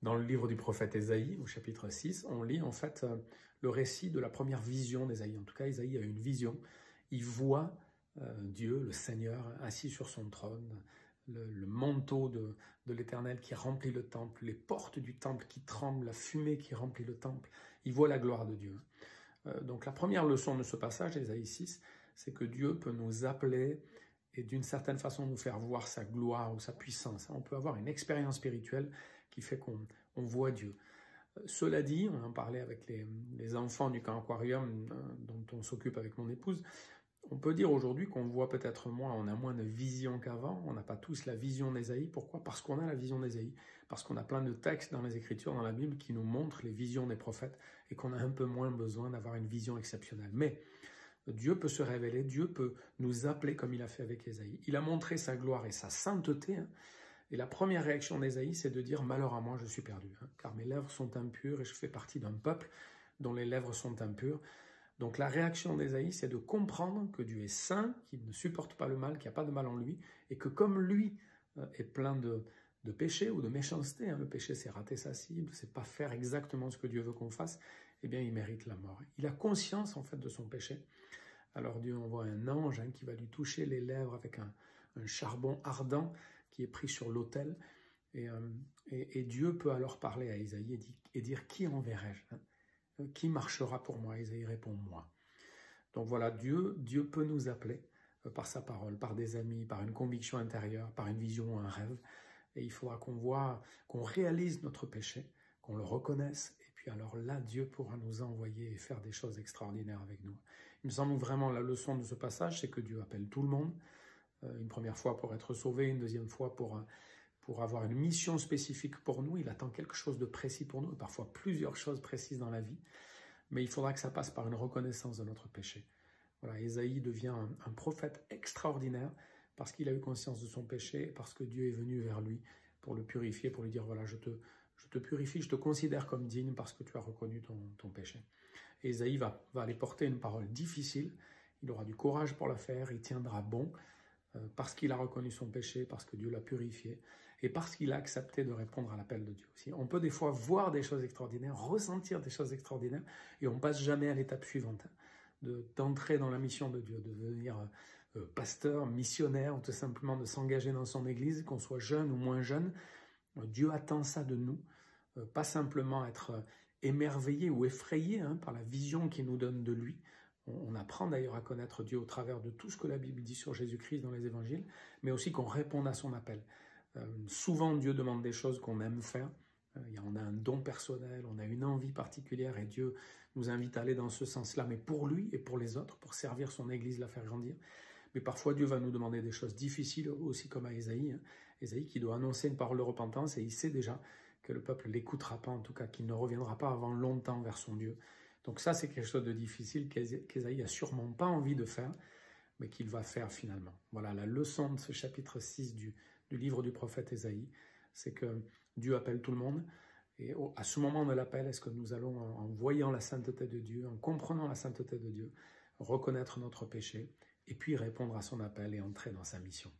Dans le livre du prophète Ésaïe, au chapitre 6, on lit en fait le récit de la première vision d'Ésaïe. En tout cas, Ésaïe a eu une vision. Il voit Dieu, le Seigneur, assis sur son trône, le manteau de l'Éternel qui remplit le temple, les portes du temple qui tremblent, la fumée qui remplit le temple. Il voit la gloire de Dieu. Donc la première leçon de ce passage, Ésaïe 6, c'est que Dieu peut nous appeler et d'une certaine façon nous faire voir sa gloire ou sa puissance. On peut avoir une expérience spirituelle qui fait qu'on voit Dieu. Cela dit, on en parlait avec les enfants du camp Aquarium dont on s'occupe avec mon épouse, on peut dire aujourd'hui qu'on voit peut-être moins, on a moins de vision qu'avant, on n'a pas tous la vision d'Ésaïe. Pourquoi? Parce qu'on a la vision d'Ésaïe, parce qu'on a plein de textes dans les Écritures, dans la Bible, qui nous montrent les visions des prophètes et qu'on a un peu moins besoin d'avoir une vision exceptionnelle. Mais Dieu peut se révéler, Dieu peut nous appeler comme il a fait avec Ésaïe. Il a montré sa gloire et sa sainteté, et la première réaction d'Ésaïe, c'est de dire « Malheur à moi, je suis perdu, car mes lèvres sont impures et je fais partie d'un peuple dont les lèvres sont impures. » Donc la réaction d'Ésaïe, c'est de comprendre que Dieu est saint, qu'il ne supporte pas le mal, qu'il n'y a pas de mal en lui, et que comme lui est plein de péché ou de méchanceté, le péché c'est rater sa cible, c'est pas faire exactement ce que Dieu veut qu'on fasse, eh bien il mérite la mort. Il a conscience en fait de son péché. Alors Dieu envoie un ange qui va lui toucher les lèvres avec un charbon ardent qui est pris sur l'autel, et Dieu peut alors parler à Ésaïe et dire « Qui enverrai-je ? Qui marchera pour moi ?» Ésaïe répond « Moi ». Donc voilà, Dieu peut nous appeler par sa parole, par des amis, par une conviction intérieure, par une vision ou un rêve. Et il faudra qu'on réalise notre péché, qu'on le reconnaisse. Et puis alors là, Dieu pourra nous envoyer et faire des choses extraordinaires avec nous. Il me semble vraiment la leçon de ce passage, c'est que Dieu appelle tout le monde. Une première fois pour être sauvé, une deuxième fois pour avoir une mission spécifique pour nous. Il attend quelque chose de précis pour nous, et parfois plusieurs choses précises dans la vie. Mais il faudra que ça passe par une reconnaissance de notre péché. Voilà, Ésaïe devient un prophète extraordinaire parce qu'il a eu conscience de son péché, parce que Dieu est venu vers lui pour le purifier, pour lui dire, voilà, je te purifie, je te considère comme digne parce que tu as reconnu ton péché. Et Ésaïe va aller porter une parole difficile, il aura du courage pour la faire, il tiendra bon, parce qu'il a reconnu son péché, parce que Dieu l'a purifié, et parce qu'il a accepté de répondre à l'appel de Dieu aussi. On peut des fois voir des choses extraordinaires, ressentir des choses extraordinaires, et on ne passe jamais à l'étape suivante, d'entrer dans la mission de Dieu, de devenir pasteur, missionnaire, ou tout simplement de s'engager dans son église, qu'on soit jeune ou moins jeune. Dieu attend ça de nous, pas simplement être émerveillé ou effrayé par la vision qu'il nous donne de lui. On apprend d'ailleurs à connaître Dieu au travers de tout ce que la Bible dit sur Jésus-Christ dans les évangiles, mais aussi qu'on réponde à son appel. Souvent, Dieu demande des choses qu'on aime faire. On a un don personnel, on a une envie particulière et Dieu nous invite à aller dans ce sens-là, mais pour lui et pour les autres, pour servir son Église, la faire grandir. Mais parfois, Dieu va nous demander des choses difficiles, aussi comme à Ésaïe. Ésaïe qui doit annoncer une parole de repentance et il sait déjà que le peuple ne l'écoutera pas, en tout cas qu'il ne reviendra pas avant longtemps vers son Dieu. Donc ça, c'est quelque chose de difficile qu'Ésaïe n'a sûrement pas envie de faire, mais qu'il va faire finalement. Voilà, la leçon de ce chapitre 6 du livre du prophète Ésaïe, c'est que Dieu appelle tout le monde, et à ce moment de l'appel, est-ce que nous allons, en voyant la sainteté de Dieu, en comprenant la sainteté de Dieu, reconnaître notre péché, et puis répondre à son appel et entrer dans sa mission.